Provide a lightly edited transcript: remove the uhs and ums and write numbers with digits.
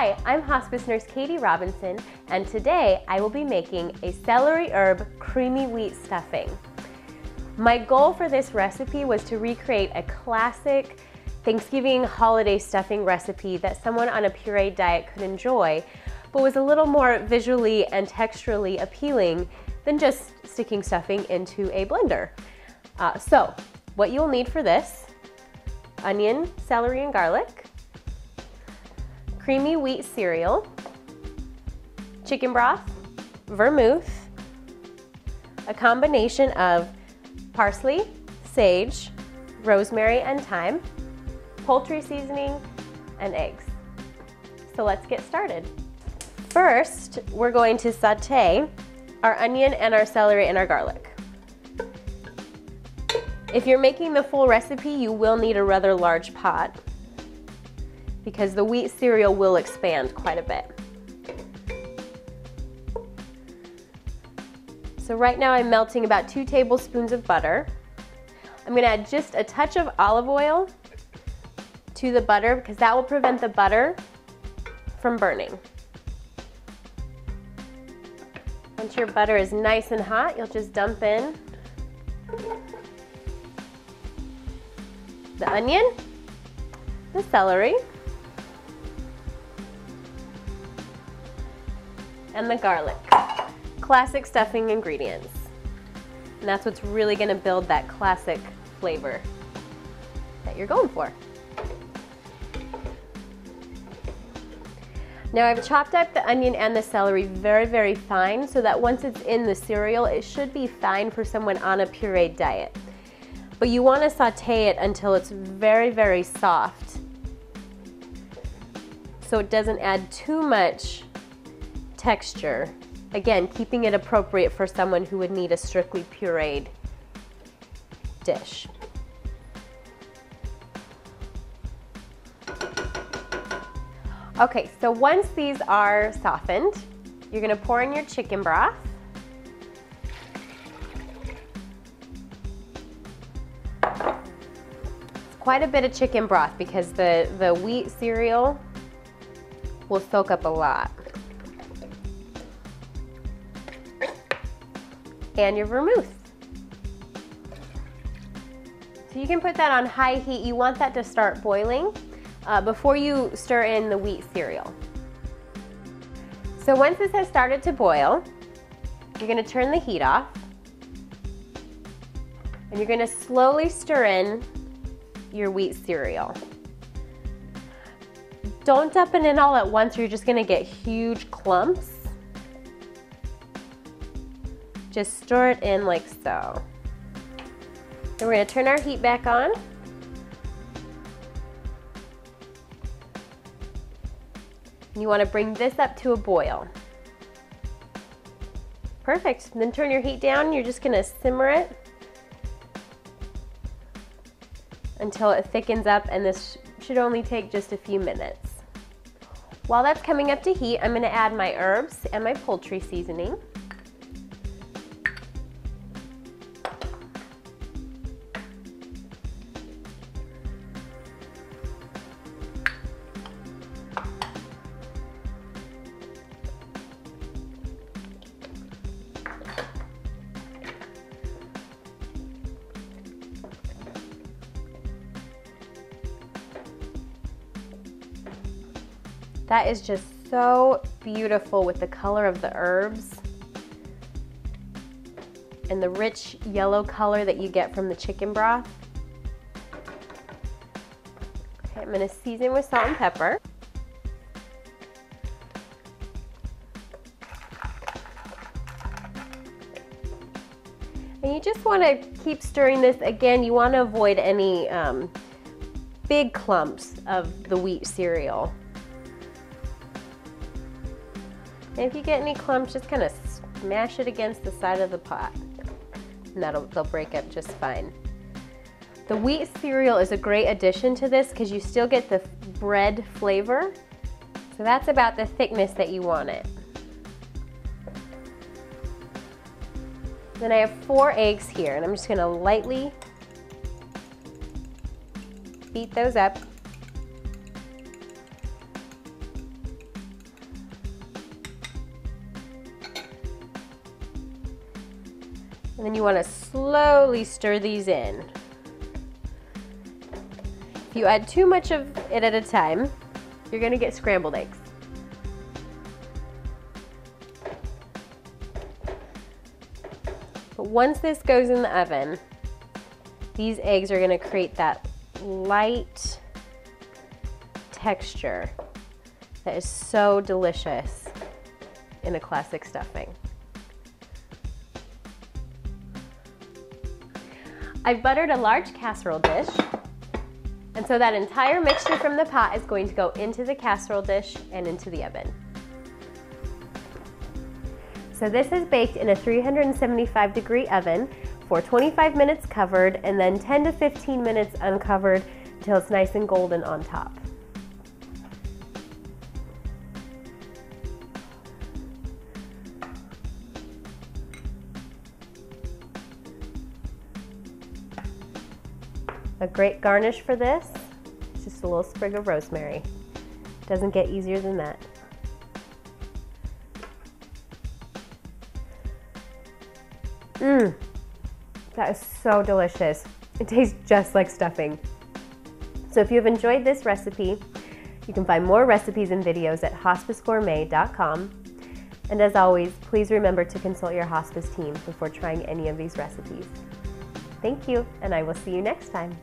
Hi, I'm Hospice Nurse Katie Robinson, and today I will be making a celery-herb creamy wheat stuffing. My goal for this recipe was to recreate a classic Thanksgiving holiday stuffing recipe that someone on a pureed diet could enjoy, but was a little more visually and texturally appealing than just sticking stuffing into a blender. So, what you'll need for this: onion, celery, and garlic, creamy wheat cereal, chicken broth, vermouth, a combination of parsley, sage, rosemary, and thyme, poultry seasoning, and eggs. So let's get started. First, we're going to saute our onion and our celery and our garlic. If you're making the full recipe, you will need a rather large pot because the wheat cereal will expand quite a bit. So right now I'm melting about 2 tablespoons of butter. I'm going to add just a touch of olive oil to the butter because that will prevent the butter from burning. Once your butter is nice and hot, you'll just dump in the onion, the celery, and the garlic. Classic stuffing ingredients. And that's what's really going to build that classic flavor that you're going for. Now I've chopped up the onion and the celery very, very fine so that once it's in the cereal, it should be fine for someone on a pureed diet. But you want to saute it until it's very, very soft so it doesn't add too much texture. Again, keeping it appropriate for someone who would need a strictly pureed dish. Okay, so once these are softened, you're going to pour in your chicken broth. It's quite a bit of chicken broth because the wheat cereal will soak up a lot. And your vermouth. So you can put that on high heat. You want that to start boiling before you stir in the wheat cereal. So once this has started to boil, you're going to turn the heat off and you're going to slowly stir in your wheat cereal. Don't dump it in all at once or you're just going to get huge clumps. Just stir it in like so. Then we're going to turn our heat back on. And you want to bring this up to a boil. Perfect. And then turn your heat down. You're just going to simmer it until it thickens up, and this should only take just a few minutes. While that's coming up to heat, I'm going to add my herbs and my poultry seasoning. That is just so beautiful with the color of the herbs and the rich yellow color that you get from the chicken broth. Okay, I'm going to season with salt and pepper. And you just want to keep stirring this. Again, you want to avoid any big clumps of the wheat cereal. And if you get any clumps, just kind of smash it against the side of the pot, and they'll break up just fine. The wheat cereal is a great addition to this because you still get the bread flavor. So that's about the thickness that you want it. Then I have 4 eggs here, and I'm just going to lightly beat those up. And then you want to slowly stir these in. If you add too much of it at a time, you're going to get scrambled eggs. But once this goes in the oven, these eggs are going to create that light texture that is so delicious in a classic stuffing. I've buttered a large casserole dish, and so that entire mixture from the pot is going to go into the casserole dish and into the oven. So this is baked in a 375-degree oven for 25 minutes covered, and then 10 to 15 minutes uncovered until it's nice and golden on top. A great garnish for this is just a little sprig of rosemary. Doesn't get easier than that. That is so delicious. It tastes just like stuffing. So if you've enjoyed this recipe, you can find more recipes and videos at hospicegourmet.com. And as always, please remember to consult your hospice team before trying any of these recipes. Thank you, and I will see you next time.